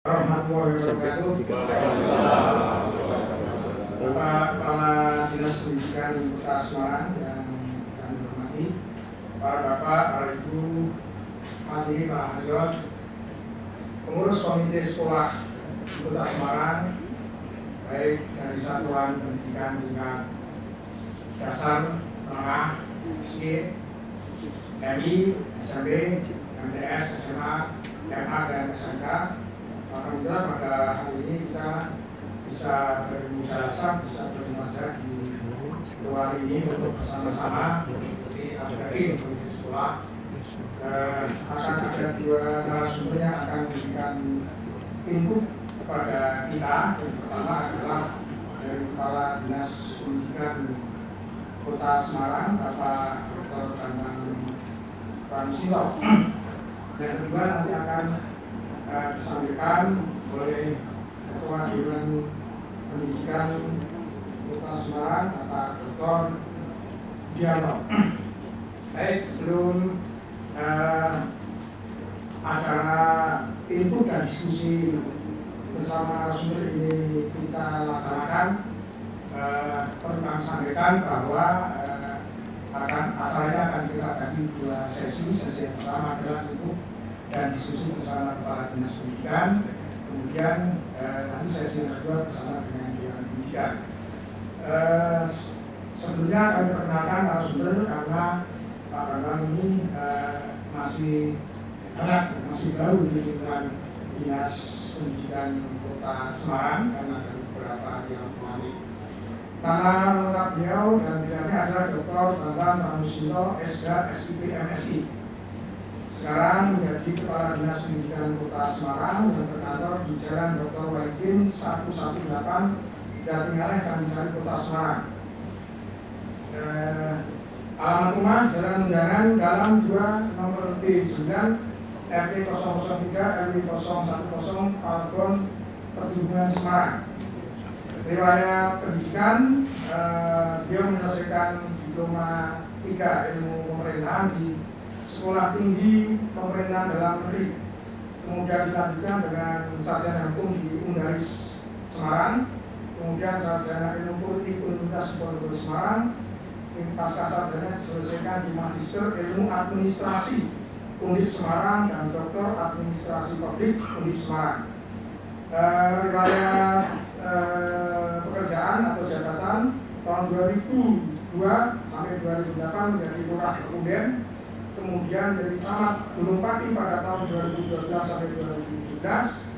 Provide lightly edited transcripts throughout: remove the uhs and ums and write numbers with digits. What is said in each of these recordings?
Warahmatullahi wabarakatuh. Bapak Kepala Dinas Pendidikan Kota Semarang yang kami hormati, para bapak, para ibu, hadirin Pak Hadirat, pengurus komite sekolah di Kota Semarang, baik dari satuan pendidikan tingkat dasar, menengah, SD, MI, SMP, MTS, SMA, MA, dan SMK. Alhamdulillah pada hari ini kita bisa bermusyawarah, bisa bermusyawarah di luar ini untuk bersama-sama mengikuti upgrading komite sekolah. Akan ada dua narasumber yang akan memberikan input kepada kita. Yang pertama adalah dari Kepala Dinas Pendidikan Kota Semarang, Bapak Dr. Bambang Pramudito. Yang kedua nanti akan disampaikan oleh Ketua Dewan Pendidikan Kota Semarang, Bapak Dr. Dialog. Baik, sebelum acara input dan diskusi bersama sumber ini kita laksanakan, perlu kami sampaikan bahwa acaranya akan kita bagi dua sesi. Sesi yang pertama adalah input dan diskusi bersama Kepala Dinas Pendidikan, kemudian nanti sesi yang kedua bersama dengan Dewan Pendidikan. Sebelumnya kami perkenalkan narasumber karena Pak Bambang ini masih anak, masih baru di lingkungan Dinas Pendidikan Kota Semarang karena ada beberapa yang melalui. Nama lengkap beliau dan beliaunya adalah Dr. Bambang Pramudito, SH, SIP, MSI. Sekarang menjadi Kepala Dinas Pendidikan Kota Semarang yang berkantor di Jalan Dr. Wahidin 118 Jatingaleh, Candisari, Kota Semarang. Alamat rumah Jalan Menjangan Dalam 2 nomor B9 RT 003 RW 010 Parbon Perhubungan Semarang. Riwayat pendidikan, beliau menyelesaikan diploma 3 ilmu pemerintahan di Sekolah Tinggi Pemerintahan Dalam Negeri, kemudian dilanjutkan dengan sarjana hukum di Undaris Semarang, kemudian sarjana ilmu politik Universitas Diponegoro Semarang, pasca sarjana diselesaikan di Magister Ilmu Administrasi Undip Semarang dan Doktor Administrasi Publik Undip Semarang. Riwayat pekerjaan atau jabatan tahun 2002 sampai 2008 menjadi Lurah Kemudian, kemudian jadi camat Gunung Pati pada tahun 2012 sampai 2017,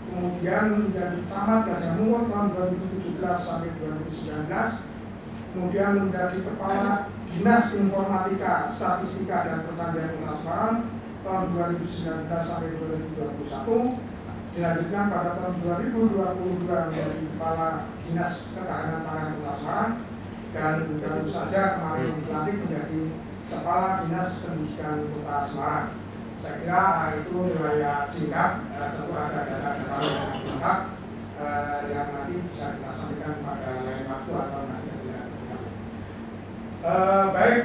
kemudian menjadi camat Gajah Mungkur tahun 2017 sampai 2019, kemudian menjadi kepala Dinas Informatika, Statistika dan Pesandian Kota Semarang tahun 2019 sampai 2021, dilanjutkan pada tahun 2022 menjadi kepala Dinas Ketahanan Pangan Kota Semarang, dan tentu saja kemarin dilantik menjadi Kepala Dinas Pendidikan Kota Semarang. Saya kira itu riwayat singkat, tentu ada data-data yang lengkap yang nanti bisa kita sampaikan pada lain waktu atau nanti. Baik,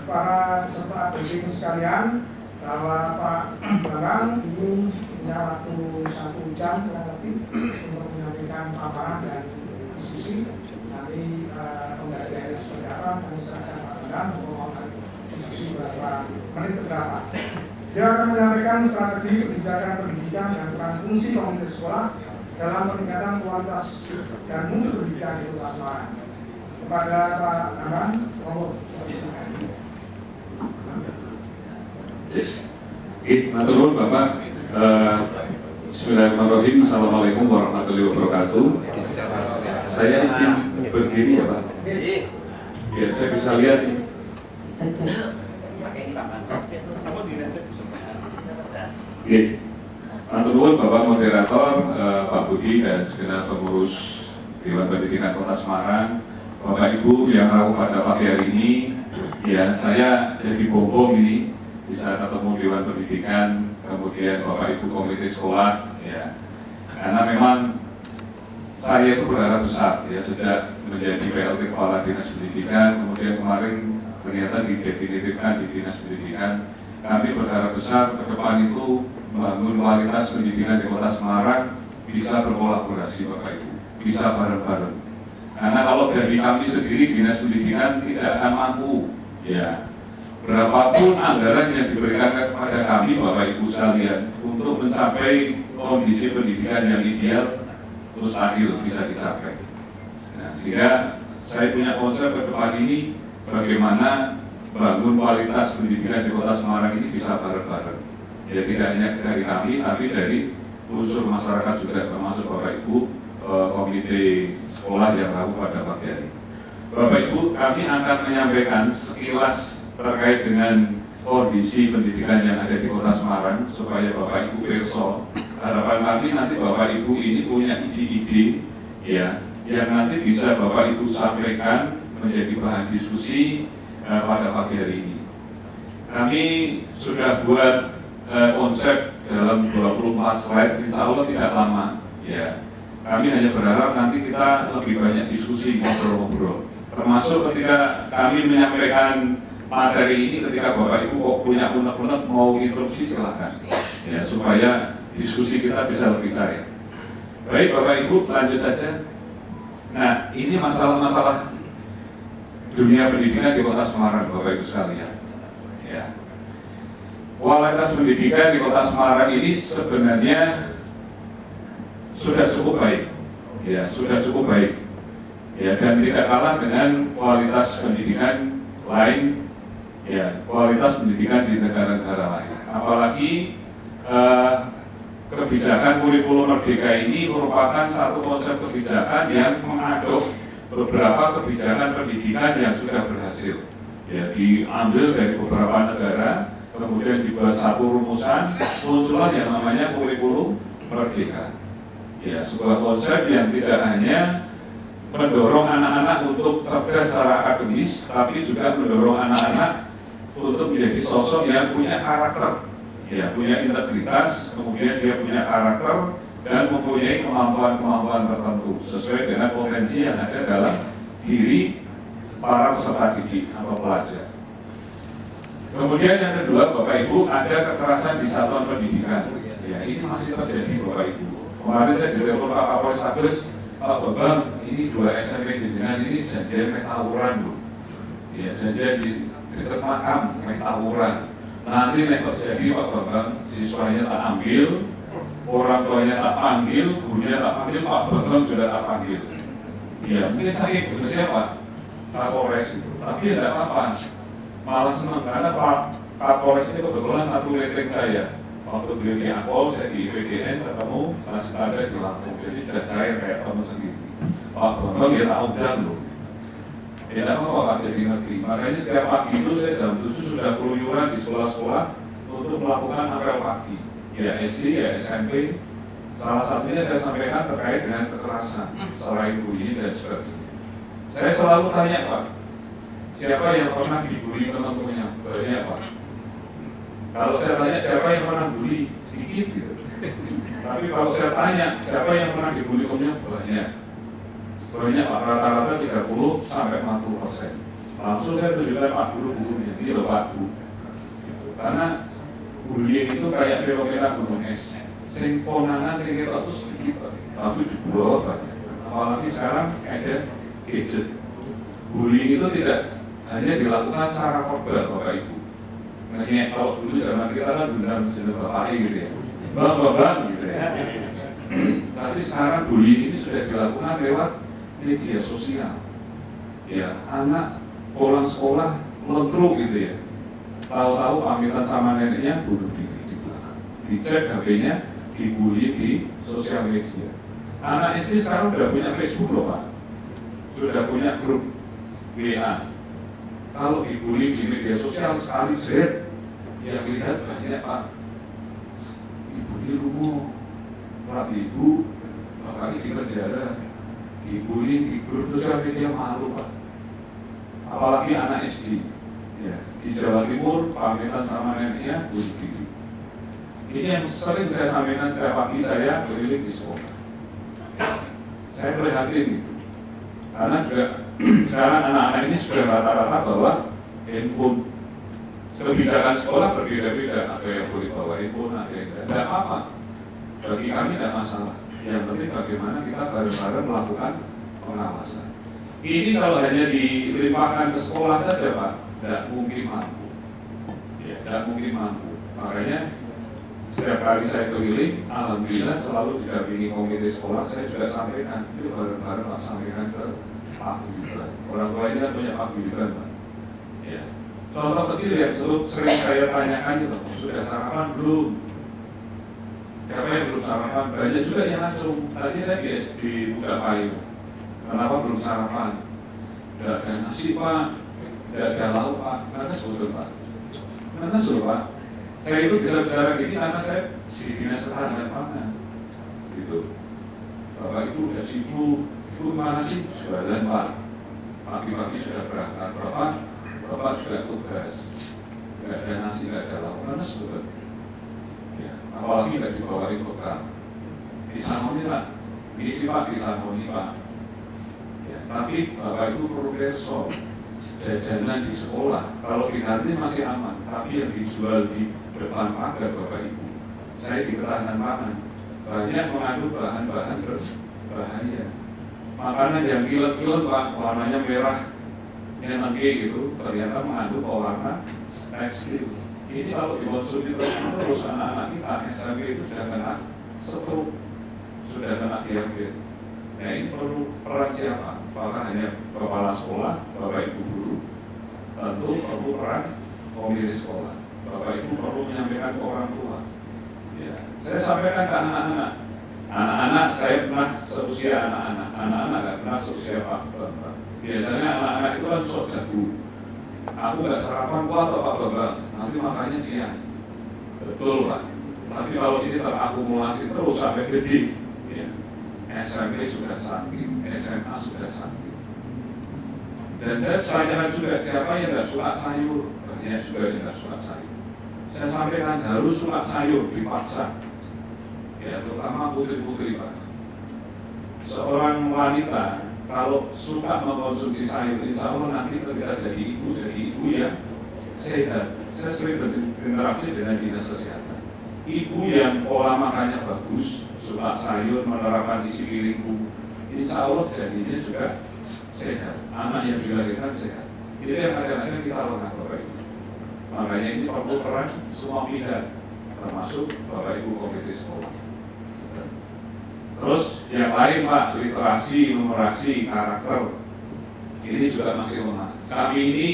para peserta briefing sekalian, bahwa Pak Bambang ini punya waktu 1 jam kurang lebih untuk menyampaikan paparan dan diskusi. Nanti pembelajarannya seperti apa, kami serahkan Pak Bambang untuk diskusi beberapa menit ke depan. Dia akan menyampaikan strategi kebijakan pendidikan dan peran fungsi komite sekolah dalam peningkatan kualitas dan mutu pendidikan di Kota Semarang. Kepada Pak Bambang, mohon. Matur nuwun Bapak. Bismillahirrahmanirrahim. Assalamualaikum warahmatullahi wabarakatuh. Saya izin berdiri ya Pak. Biar saya bisa lihat ini. Matur nuwun Bapak Moderator, Pak Budi dan segenap pengurus Dewan Pendidikan Kota Semarang, Bapak Ibu yang rawuh pada pagi hari ini. Ya, saya jadi bombong ini bisa ketemu Dewan Pendidikan, kemudian Bapak Ibu Komite Sekolah, ya. Karena memang saya itu berharap besar ya sejak menjadi PLT Kepala Dinas Pendidikan, kemudian kemarin ternyata didefinitifkan di Dinas Pendidikan. Kami berharap besar ke depan itu membangun kualitas pendidikan di Kota Semarang bisa berkolaborasi Bapak Ibu, bisa bareng-bareng. Karena kalau dari kami sendiri Dinas Pendidikan tidak akan mampu, ya berapapun anggaran yang diberikan kepada kami Bapak Ibu sekalian untuk mencapai kondisi pendidikan yang ideal mustahil bisa dicapai. Nah, sehingga saya punya konsep ke depan ini bagaimana bangun kualitas pendidikan di Kota Semarang ini bisa bareng-bareng. Ya tidak hanya dari kami, tapi dari unsur masyarakat juga, termasuk Bapak Ibu komite sekolah yang laku pada pagi hari. Bapak Ibu, kami akan menyampaikan sekilas terkait dengan kondisi pendidikan yang ada di Kota Semarang supaya Bapak Ibu pirsa. Harapan kami nanti Bapak Ibu ini punya ide-ide ya yang nanti bisa Bapak Ibu sampaikan menjadi bahan diskusi pada pagi hari ini. Kami sudah buat konsep dalam 24 slide, insya Allah tidak lama ya. Kami hanya berharap nanti kita lebih banyak diskusi, ngobrol-ngobrol. Termasuk ketika kami menyampaikan materi ini, ketika Bapak Ibu kok punya unek-unek mau interupsi silahkan ya, supaya diskusi kita bisa lebih cair. Baik Bapak Ibu, lanjut saja. Nah, ini masalah-masalah dunia pendidikan di Kota Semarang Bapak Ibu sekalian ya. Kualitas pendidikan di Kota Semarang ini sebenarnya sudah cukup baik, ya sudah cukup baik, ya dan tidak kalah dengan kualitas pendidikan lain, ya kualitas pendidikan di negara-negara lain. Apalagi kebijakan kurikulum merdeka ini merupakan satu konsep kebijakan yang mengadop beberapa kebijakan pendidikan yang sudah berhasil, ya diambil dari beberapa negara, kemudian dibuat satu rumusan, muncullah yang namanya kurikulum merdeka. Ya, sebuah konsep yang tidak hanya mendorong anak-anak untuk cerdas secara akademis, tapi juga mendorong anak-anak untuk menjadi sosok yang punya karakter, ya punya integritas, kemudian dia punya karakter dan mempunyai kemampuan-kemampuan tertentu sesuai dengan potensi yang ada dalam diri para peserta didik atau pelajar. Kemudian yang kedua, Bapak Ibu, ada kekerasan di satuan pendidikan. Ya, ini masih terjadi Bapak Ibu. Kemarin saya ditelepon Pak Kapolres Tabes, Pak Bambang, ini 2 SMP dengan ini janjian tawuran loh. Ya, janjian di dekat makam tawuran. Nanti nek terjadi Pak Bambang, siswanya tak ambil, orang tuanya tak panggil, gurunya tak panggil, Pak Bambang juga tak panggil. Ya, mungkin saya ikut siapa? Kapolres itu. Tapi tidak apa-apa. Malah senang karena Pak Kapolres ini kebetulan satu leteng saya. Waktu beliau di Akpol, saya di PDN ketemu masih ada di Lampung, jadi sudah cair kayak teman sendiri. Pak Bambang ya tak undang loh. Ya tidak apa-apa Pak jadi negeri. Makanya setiap pagi itu saya jam 7 sudah keluyuran di sekolah-sekolah untuk melakukan apel pagi. Ya SD, ya SMP. Salah satunya saya sampaikan terkait dengan kekerasan, selain bullying dan sebagainya. Saya selalu tanya Pak, siapa yang pernah dibully teman-temannya? Banyak Pak. Kalau saya tanya siapa yang pernah bully, sedikit gitu. Tapi kalau saya tanya siapa yang pernah dibully temannya, banyak. Banyak Pak, rata-rata 30 sampai 40%. Langsung saya tunjukkan Pak guru-gurunya, ini loh Pak Bu. Gitu. Karena bullying itu kayak fenomena gunung es. Sing konangan sing ketok itu sedikit Pak, tapi di bawah banyak. Apalagi sekarang ada gadget. Bullying itu tidak hanya dilakukan secara verbal Bapak Ibu. Nah, kalau dulu zaman kita kan benar jenis bapak gitu ya, bang gitu ya. Tapi sekarang bullying ini sudah dilakukan lewat media sosial. Ya, anak pulang sekolah melentruk gitu ya. Tahu-tahu pamitan sama neneknya bunuh diri di belakang. Dicek HP-nya, dibully di sosial media. Anak SD sekarang sudah punya Facebook loh Pak, sudah punya grup WA. Kalau dibully di media sosial sekali Z, yang lihat banyak Pak. Ibu di rumah, Pak Ibu, bapaknya di penjara, dibully di grup sosial media, malu Pak. Apalagi anak SD, ya di Jawa Timur pamitan sama neneknya bunuh diri. Ini yang sering saya sampaikan setiap pagi saya keliling di sekolah. Saya prihatin gitu, karena juga sekarang anak-anak ini sudah rata-rata bawa handphone. kebijakan sekolah berbeda-beda, ada yang boleh bawa handphone, ada yang tidak apa-apa. Bagi kami tidak masalah. Yang penting bagaimana kita bareng-bareng melakukan pengawasan. Ini kalau hanya dilimpahkan ke sekolah saja Pak, tidak mungkin mampu. Ya, tidak mungkin mampu. Makanya setiap kali saya keliling, alhamdulillah selalu didampingi komite sekolah, saya juga sampaikan, itu bareng-bareng Pak sampaikan ke Pak Guyuban. Orang tua ini kan punya Pak Guyuban Pak. Ya. Contoh kecil yang sering saya tanyakan itu, sudah sarapan belum? Siapa yang belum sarapan? Banyak juga yang langsung. Tadi saya di Budapayu, kenapa belum sarapan? Tidak ada nasi Pak, tidak ada lauk Pak, karena sebetulnya Pak. Karena suruh Pak. Saya itu bisa bicara gini karena saya di dinas ketahanan pangan, gitu. Bapak Ibu udah sibuk, Ibu kemana sih? Jualan Pak. Pagi-pagi sudah berangkat, Bapak sudah tugas. Nggak ada nasi, nggak ada lauk, karena sebetulnya. Ya, apalagi nggak dibawain bekal. Disanoni Pak, isi Pak, disanoni Pak. Ya, tapi Bapak Ibu perlu perso. Jajanan di sekolah, kalau di kantin masih aman, tapi yang dijual di depan pagar Bapak Ibu, saya di ketahanan pangan, banyak mengandung bahan-bahan berbahaya. Makanan yang kilat-kilat Pak, warnanya merah, nyenengke gitu, ternyata mengandung pewarna tekstil. Ini kalau dikonsumsi terus anak-anak kita SMP itu sudah kena stroke, sudah kena diabetes. Nah ini perlu peran siapa? Apakah hanya kepala sekolah, Bapak Ibu guru? Tentu perlu peran komite sekolah. Bapak Ibu perlu menyampaikan ke orang tua. Ya. Saya sampaikan ke anak-anak. Anak-anak saya pernah seusia anak-anak. Anak-anak nggak pernah seusia Pak Bapak. Biasanya anak-anak itu kan sok jago. Aku nggak sarapan kuat atau Pak Bapak. Nanti makannya siang. Betul Pak. Tapi kalau ini terakumulasi terus sampai gede. SMP sudah sakit, SMA sudah sakit. Dan saya tanyakan juga siapa yang nggak suka sayur, banyak juga yang nggak suka sayur. Saya sampaikan harus suka sayur dipaksa, ya terutama putri-putri Pak. Seorang wanita kalau suka mengkonsumsi sayur, insya Allah nanti ketika jadi ibu yang sehat. Saya sering berinteraksi dengan dinas kesehatan. Ibu yang pola makannya bagus, suka sayur, menerapkan isi piringku, insya Allah jadinya juga sehat. Anak yang dilahirkan sehat. Itu yang kadang-kadang kita lengah Bapak Ibu. Makanya ini perlu peran semua pihak, termasuk Bapak Ibu komite sekolah. Terus yang lain Pak, literasi, numerasi, karakter, ini juga masih lemah. Kami ini,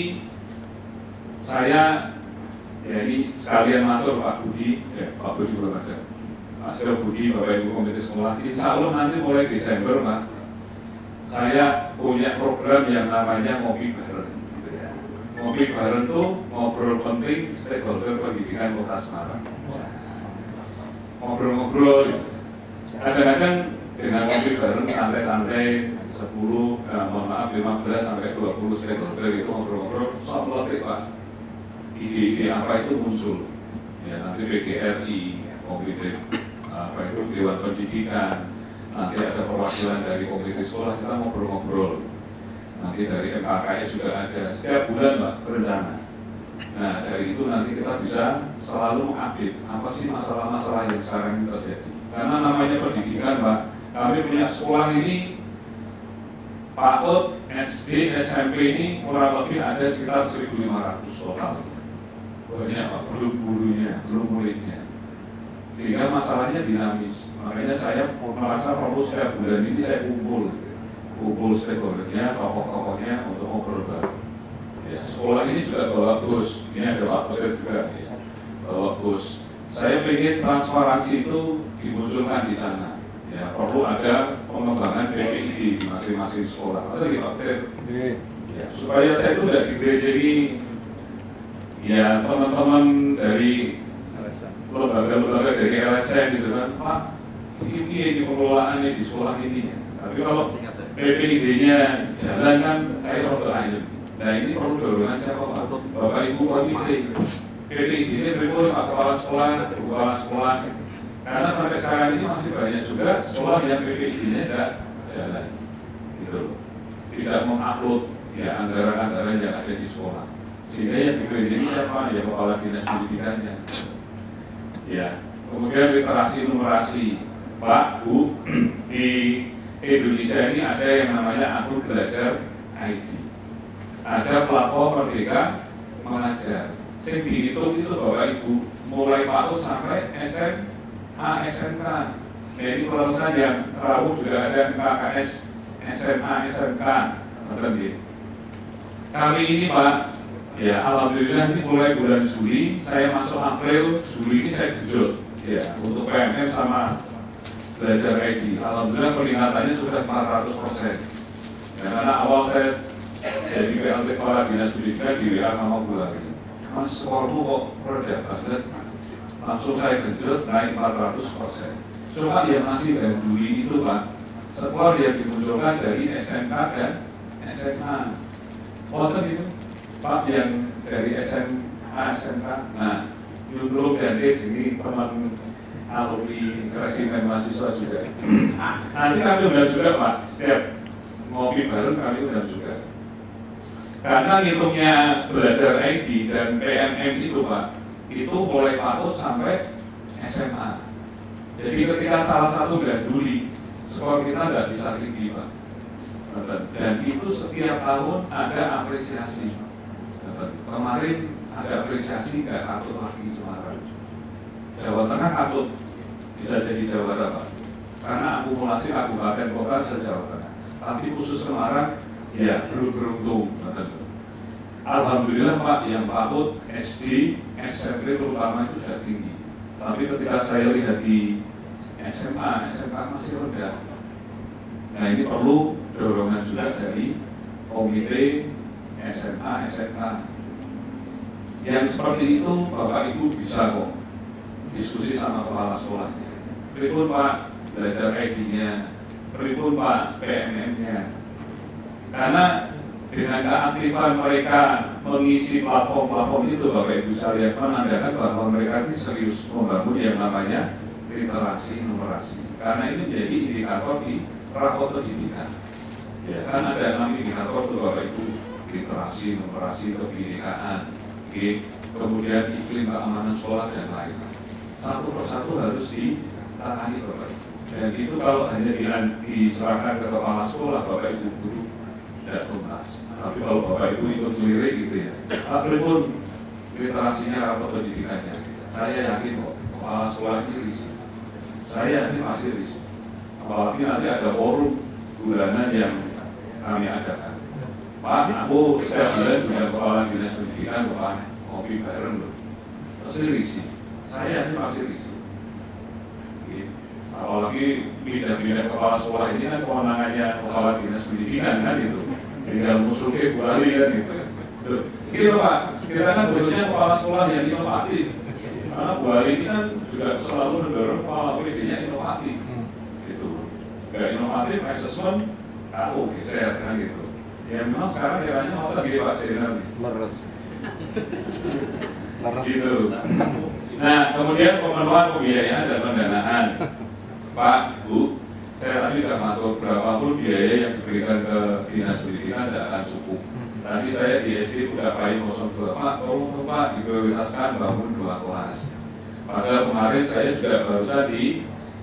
saya, ya ini sekalian matur Pak Budi, Pak Budi belum ada. Mas Budi, Bapak Ibu komite sekolah, insya Allah nanti mulai Desember Pak, saya punya program yang namanya Ngopi Bareng. Gitu ya. Ngopi Bareng tuh ngobrol penting stakeholder pendidikan Kota Semarang. Ngobrol-ngobrol, kadang-kadang dengan ngopi bareng santai-santai 15 sampai 20 stakeholder itu ngobrol-ngobrol soal politik Pak. Ide-ide apa itu muncul? Ya nanti PGRI, komite apa itu Dewan Pendidikan, nanti ada perwakilan dari komite sekolah, kita ngobrol-ngobrol. Nanti dari MKKS juga ada, setiap bulan Pak rencana. Nah dari itu nanti kita bisa selalu mengupdate apa sih masalah-masalah yang sekarang ini terjadi. Karena namanya pendidikan Pak, kami punya sekolah ini PAUD, SD, SMP ini kurang lebih ada sekitar 1.500 total. Banyak Pak, belum gurunya, belum muridnya. Sehingga masalahnya dinamis. Makanya saya merasa perlu setiap bulan ini saya kumpul stakeholdernya, tokoh-tokohnya untuk ngobrol bareng. Ya, sekolah ini juga bawa bus. Ini ada Pak Petir juga, ya. Bawa bus. Saya ingin transparansi itu dimunculkan di sana. Ya, perlu ada pengembangan PPID di masing-masing sekolah. Ada Pak Petir. Ya, supaya saya itu tidak digederi. Ya, teman-teman dari lembaga-lembaga dari LSM gitu kan, Pak, ini pengelolaannya di sekolah ini. Tapi kalau PPID-nya jalan kan, saya rodo ayam. Nah ini perlu dorongan siapa Pak? Bapak Ibu komite. PPID-nya berikut Pak Kepala Sekolah, Kepala Sekolah. Karena sampai sekarang ini masih banyak juga sekolah yang PPID-nya tidak jalan. Gitu. Tidak mengupload ya anggaran-anggaran yang ada di sekolah. Sehingga yang dikelilingi siapa? Ya kepala dinas pendidikannya. Ya, kemudian literasi numerasi, Pak, Bu, di Indonesia ini ada yang namanya akun belajar ID. Ada platform Merdeka Mengajar. Yang dihitung itu Bapak Ibu, mulai PAUD sampai SMA, SMK. Nah ini kelulusan yang terawuh juga ada KKS, SMA, SMK. Kali ini Pak, ya alhamdulillah ini mulai bulan Juli, saya masuk April, Juli ini saya genjot ya untuk PMM sama belajar ID. Alhamdulillah peningkatannya sudah 400%. Ya, karena awal saya jadi PLT Kepala Dinas Pendidikan di WA sama Bu Lari. Mas skormu kok rendah banget. Langsung saya genjot naik 400%. Cuma yang masih dari Juli itu Pak, skor yang dimunculkan dari SMK dan SMA. Wonten itu Pak yang dari SMA, SMK. Nah, Yudro dan Des ini teman alumni resimen mahasiswa juga. Nanti kami undang juga Pak, setiap ngopi bareng kami undang juga. Karena ngitungnya belajar ID dan PMM itu Pak, itu mulai PAUD sampai SMA. Jadi ketika salah satu bulan Juli, skor kita nggak bisa tinggi Pak. Dan itu setiap tahun ada apresiasi. Kemarin ada apresiasi nggak katut lagi Semarang. Jawa Tengah katut, bisa jadi Jawa Pak. Karena akumulasi kabupaten kota se-Jawa Tengah. Tapi khusus Semarang, ya belum beruntung. Alhamdulillah Pak, yang PAUD, SD, SMP terutama itu sudah tinggi. Tapi ketika saya lihat di SMA, SMK masih rendah. Nah ini perlu dorongan juga dari komite SMA, SMK. Yang seperti itu Bapak Ibu bisa kok diskusi sama kepala sekolahnya. Pripun Pak belajar ID-nya, pripun Pak PMM-nya. Karena dengan keaktifan mereka mengisi platform-platform itu Bapak Ibu sekalian menandakan bahwa mereka ini serius membangun yang namanya literasi numerasi. Karena ini menjadi indikator di rapot pendidikan. Ya, kan ada 6 indikator tuh Bapak Ibu, literasi, numerasi, kebinekaan, kemudian iklim keamanan sekolah dan lain-lain. Satu persatu harus ditangani Bapak Ibu. Dan itu kalau hanya diserahkan ke kepala sekolah Bapak Ibu guru tidak tuntas. Tapi kalau Bapak Ibu ikut melirik gitu ya, apapun literasinya rapot pendidikannya, saya yakin kok kepala sekolah ini risih. Saya yakin masih risih. Apalagi nanti ada forum bulanan yang kami adakan. Pak, aku setiap bulan dengan kepala dinas pendidikan Pak ngopi bareng loh. Terus risih. Saya ini masih risih. Apalagi pindah-pindah kepala sekolah ini kan kewenangannya kepala dinas pendidikan kan itu. Tinggal musuhnya Bu Ali kan gitu. Gitu Pak, kita kan sebetulnya kepala sekolah yang inovatif. Karena Bu Ali ini kan juga selalu mendorong kepala PD-nya inovatif. Gak inovatif, assessment, tahu, geser kan gitu. Ya memang sekarang eranya mau lagi Pak Jenar leres. Gitu. Nah kemudian pemenuhan pembiayaan dan pendanaan. Pak, Bu, saya tadi sudah mengatur berapapun biaya yang diberikan ke dinas pendidikan tidak akan cukup. Tadi saya di SD udah paling 02, Pak, tolong Pak diprioritaskan bangun 2 kelas. Padahal kemarin saya juga barusan di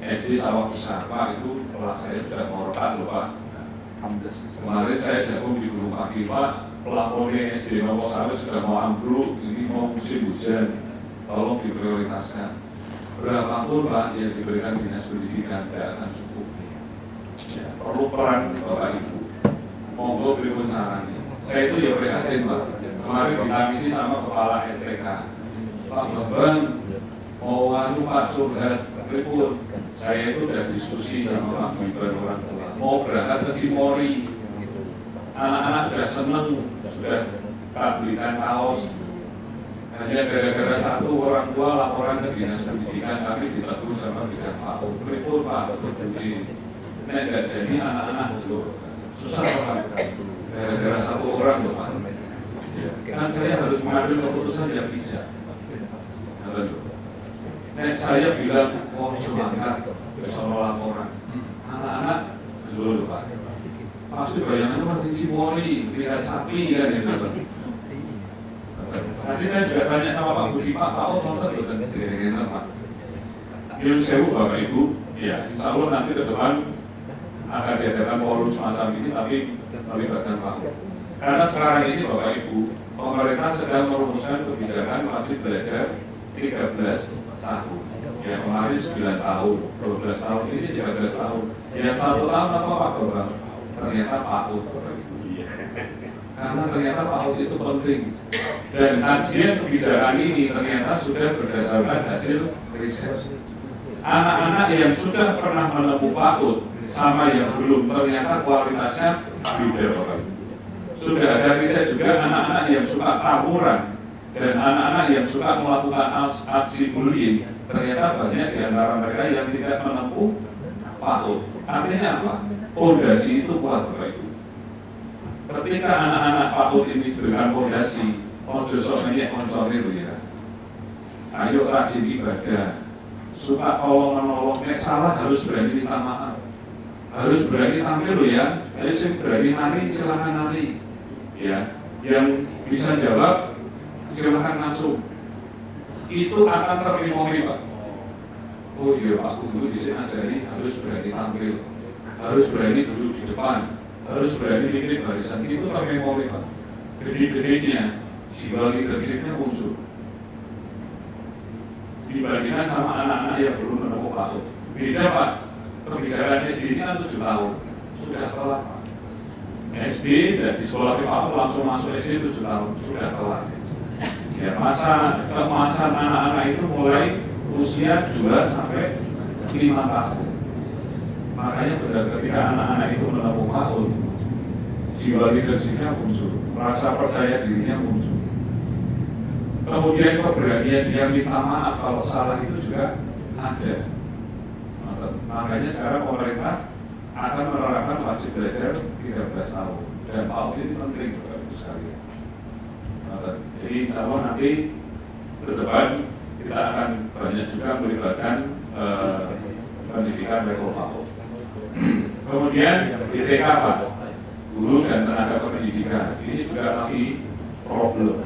SD Sawah Besar, Pak, itu kelas saya sudah mau retak loh Pak. Kemarin saya jagung di Gunung Pagi Pak, pelapornya SD Nopo Sawit sudah mau ambruk, ini mau musim hujan, tolong diprioritaskan. Berapapun Pak yang diberikan dinas pendidikan tidak akan cukup. Ya, perlu peran Bapak Ibu. Monggo berikut caranya. Saya itu ya prihatin Pak. Kemarin ditamisi sama kepala NTK. Pak Bambang mau Pak curhat, berikut. Saya itu sudah diskusi sama Pak Biban orang tua, mau berangkat ke Cimory. Anak-anak sudah senang, sudah belikan kaos. Hanya gara-gara satu orang tua laporan ke dinas pendidikan, kami ditegur sama bidang Pak. Berikut Pak, jadi nggak jadi anak-anak dulu susah Pak. Gara-gara satu orang loh Pak. Kan saya harus mengambil keputusan yang bijak. Saya bilang, semangat, besok laporan. Anak-anak, dulu Pak. Pasti bayangannya Pak di Cimory, lihat sapi kan itu Pak. Nanti saya juga tanya sama Pak Budi, Pak nonton betul Pak. Nyun sewu Bapak Ibu, ya insya Allah nanti ke depan akan diadakan forum semacam ini, tapi melibatkan Pak. Karena sekarang ini Bapak Ibu, pemerintah sedang merumuskan kebijakan wajib belajar 13 tahun. Ya kemarin 9 tahun, 12 tahun, ini 13 tahun. Yang 1 tahun apa Pak Bapak? Ternyata PAUD. Karena ternyata PAUD itu penting. Dan kajian kebijakan ini ternyata sudah berdasarkan hasil riset. Anak-anak yang sudah pernah menempuh PAUD sama yang belum ternyata kualitasnya beda Bapak. Sudah ada riset juga anak-anak yang suka tawuran dan anak-anak yang suka melakukan aksi bullying, ternyata banyak di antara mereka yang tidak menempuh PAUD. Artinya apa? Pondasi itu kuat Bapak Ibu. Ketika anak-anak PAUD ini dengan pondasi, ojo sok menyek koncore itu ya. Ayo rajin ibadah, suka tolong menolong, nek salah harus berani minta maaf, harus berani tampil loh ya. Ayo sih berani nari, silakan nari. Ya, yang bisa jawab silakan langsung. Itu akan termemori Pak. Oh iya Pak Guru di sini ajari harus berani tampil, harus berani duduk di depan, harus berani bikin barisan. Itu termemori Pak. Gede-gedenya jiwa leadershipnya muncul. Dibandingkan sama anak-anak yang belum menempuh PAUD. Beda Pak. Kebijakan SD ini kan 7 tahun, sudah telat Pak. SD dan di sekolah PAUD langsung masuk SD 7 tahun, sudah telat. Ya, masa keemasan anak-anak itu mulai usia 2 sampai 5 tahun. Makanya benar ketika anak-anak itu menempuh PAUD, jiwa leadershipnya muncul, rasa percaya dirinya muncul. Kemudian keberanian dia minta maaf kalau salah itu juga ada. Makanya sekarang pemerintah akan menerapkan wajib belajar 13 tahun dan PAUD ini penting Bapak Ibu sekalian. Jadi insya Allah nanti ke depan kita akan banyak juga melibatkan pendidikan level PAUD. Kemudian GTK Pak, guru dan tenaga kependidikan, ini juga lagi problem.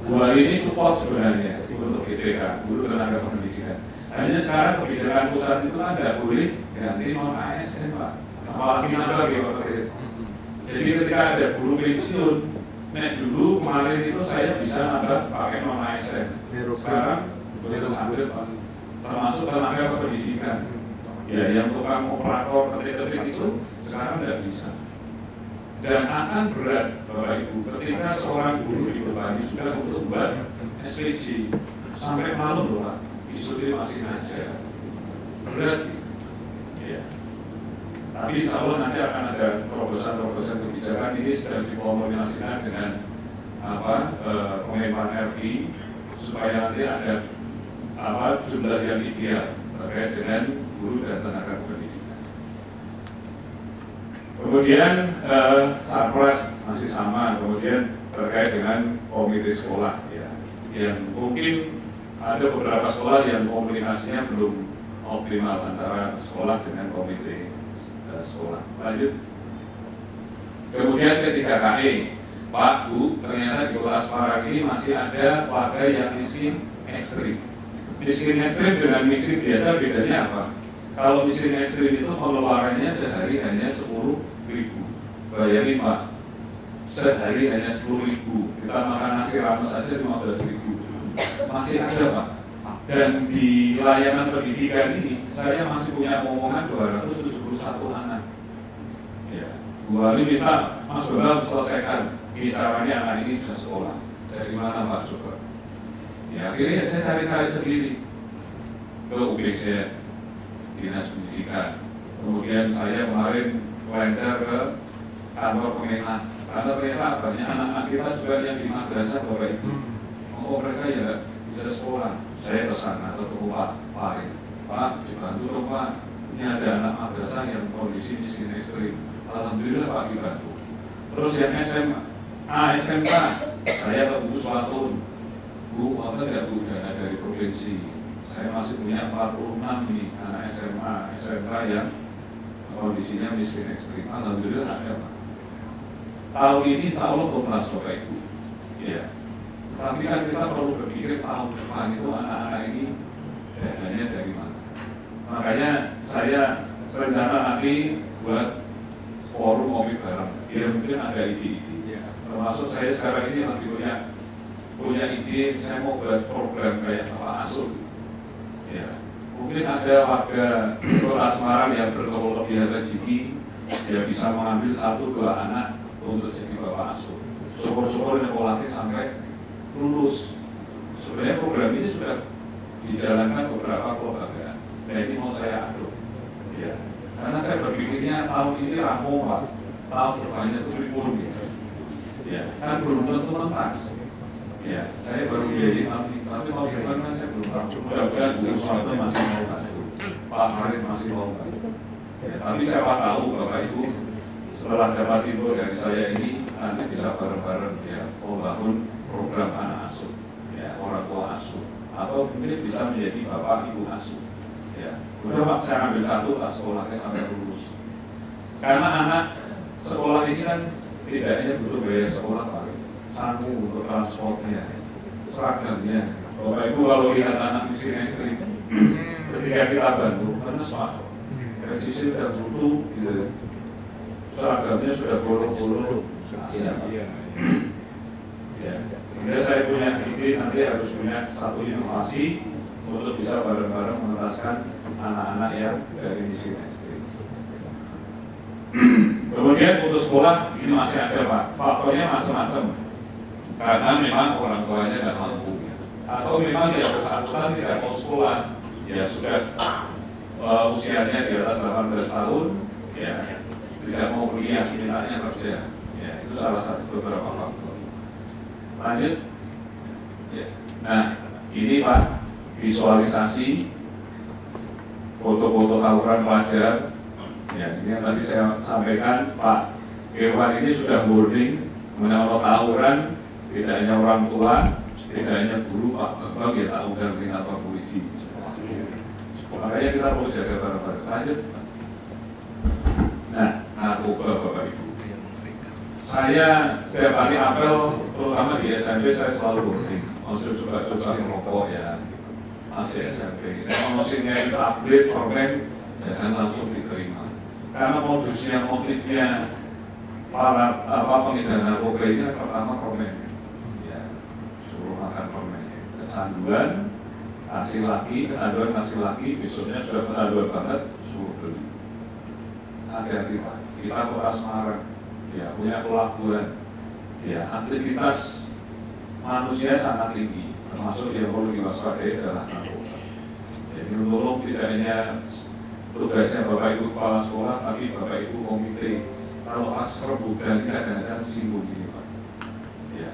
Dua ini support sebenarnya untuk GTK, guru tenaga kependidikan. Hanya sekarang kebijakan pusat itu kan tidak boleh ganti non ASN Pak. Apalagi nambah ya Pak. Jadi ketika ada guru pensiun, dulu kemarin itu saya bisa nambah pakai non ASN. Sekarang boleh sambil Pak. Termasuk tenaga kependidikan. Ya yang tukang operator ketik-ketik itu sekarang tidak bisa. Dan akan berat Bapak Ibu ketika seorang guru dibebani juga untuk membuat SPJ sampai malam loh Pak, disuruh masih ngajar, berat ya. Tapi insya Allah nanti akan ada terobosan-terobosan kebijakan ini sedang dikomunikasikan dengan Kemenpan RI supaya nanti ada jumlah yang ideal terkait dengan guru dan tenaga pendidikan. Kemudian Sarpras masih sama, kemudian terkait dengan komite sekolah ya, yang mungkin ada beberapa sekolah yang komunikasinya belum optimal antara sekolah dengan komite sekolah. Lanjut. Kemudian P3KE, Pak Bu, ternyata di Kota Semarang ini masih ada warga yang miskin ekstrim. Miskin ekstrim dengan miskin biasa bedanya apa? Kalau miskin ekstrim itu pengeluarannya sehari hanya 10.000. Bayangin Pak, sehari hanya 10.000. Kita makan nasi rames saja 15.000. Masih ada Pak. Dan di layanan pendidikan ini saya masih punya omongan 271 anak. Ya, Bu Ali minta Mas Bambang selesaikan ini caranya anak ini bisa sekolah. Dari mana Pak coba? Ya akhirnya saya cari-cari sendiri ke UPZ, Dinas Pendidikan. Kemudian saya kemarin wawancara ke kantor Kemenpan. Karena ternyata banyak anak-anak kita juga yang di madrasah Bapak Ibu. Oh mereka ya bisa sekolah. Saya ke sana ketemu Pak Farid. Pak dibantu dong Pak. Ini ada anak madrasah yang kondisi miskin ekstrim. Alhamdulillah Pak dibantu. Terus yang SMA, SMK, saya ke Bu Swatun. Bu, waktu tidak Bu dana dari provinsi. Saya masih punya 46 ini anak SMA, SMK yang kondisinya miskin ekstrim. Alhamdulillah ada Pak. Tahun ini insya Allah tuntas Bapak Ibu. Ya. Tapi kan kita perlu berpikir tahun depan itu anak-anak ini dananya dari mana. Makanya saya rencana nanti buat forum kopi bareng, biar mungkin ada ide-ide. Termasuk saya sekarang ini lagi punya ide, saya mau buat program kayak apa asuh. Ya, mungkin ada warga Kota Semarang yang berkelebihan rezeki, dia bisa mengambil 1-2 anak untuk jadi bapak asuh. Syukur-syukur nyekolahnya sampai lulus. Sebenarnya program ini sudah dijalankan beberapa kelembagaan. Nah ini mau saya aduk. Ya. Karena saya berpikirnya tahun ini rampung Pak, tahun depannya itu kurikulum ya. Ya, kan belum tentu mentas. Ya, saya baru biayain tahun ini, tapi tahun depan kan saya belum tahu. Mudah-mudahan Bu Suwarto masih mau bantu, Pak Harit masih mau bantu. Ya, tapi siapa tahu Bapak Ibu setelah dapat info dari saya ini nanti bisa bareng-bareng ya membangun program anak asuh, ya orang tua asuh, atau mungkin bisa menjadi bapak ibu asuh. Ya, udah Pak, saya ambil 1 tak sekolahnya sampai lulus. Karena anak sekolah ini kan tidak hanya butuh biaya sekolah Pak, sanggup untuk transportnya, seragamnya. Bapak Ibu kalau lihat anak miskin ekstrim, ketika kita bantu, karena soal resisi sudah butuh, gitu. Seragamnya sudah bolong-bolong. Ya, sehingga saya punya ide nanti harus punya satu inovasi untuk bisa bareng-bareng menuntaskan anak-anak yang dari miskin ekstrim. Kemudian putus sekolah ini masih ada Pak, faktornya macam-macam. Karena memang orang tuanya tidak mampu, atau memang yang bersangkutan tidak mau sekolah, ya sudah usianya di atas 18 tahun, ya tidak mau kuliah, mintanya kerja. Ya, itu salah satu beberapa faktor. Lanjut. Ya. Nah, ini Pak, visualisasi foto-foto tawuran pelajar. Ya, ini yang tadi saya sampaikan, Pak Irwan ini sudah warning mengenai tawuran, tidak hanya orang tua, tidak hanya guru, Pak Bambang ya tak undang dengan Pak Polisi. Makanya kita perlu jaga bareng-bareng. Lanjut. Nah, narkoba Bapak Ibu. Saya setiap kali apel, terutama di SMP saya selalu warning, maksud coba merokok ya, masih SMP. Nah, maksudnya itu tablet, permen, jangan langsung diterima. Karena motifnya para pengedar narkoba ini pertama permen, ya, suruh makan permen. Kecanduan, kasih lagi, kecanduan kasih lagi, besoknya sudah kecanduan banget, suruh beli. Hati-hati Pak, kita Kota Semarang, ya punya pelabuhan, ya aktivitas manusia sangat tinggi, termasuk yang perlu diwaspadai adalah narkoba. Jadi tolong tidak hanya tugasnya Bapak Ibu Kepala Sekolah, tapi Bapak Ibu komite. Kalau pas rebutan kadang-kadang singgung gini Pak, ya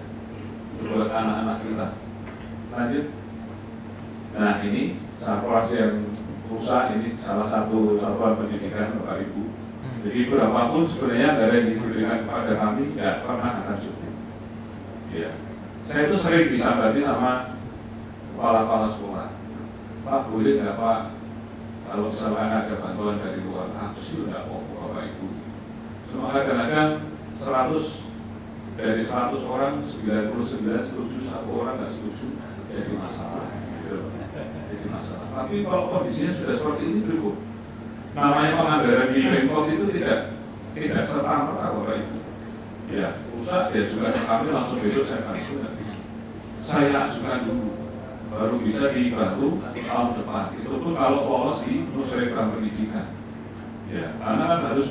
buat anak-anak kita. Lanjut. Nah ini saluran yang rusak, ini salah satu satuan pendidikan Bapak Ibu. Jadi berapapun sebenarnya nggak ada yang diberikan kepada kami, nggak pernah akan cukup. Ya, saya itu sering disambati sama kepala-kepala sekolah. Pak boleh nggak Pak, kalau misalkan ada bantuan dari luar, aku sih nggak mau Bapak Ibu. Cuma kadang-kadang 100 dari 100 orang 99 setuju, 1 orang nggak setuju, jadi masalah. Gitu. Jadi masalah. Tapi kalau kondisinya sudah seperti ini dulu, namanya penganggaran di Pemkot itu tidak serta-merta Bapak Ibu. Ya, rusak dia juga kami langsung besok saya bantu. Saya ajukan dulu, baru bisa dibantu tahun depan. Itu pun kalau lolos di Musrembang Pendidikan. Ya, karena kan harus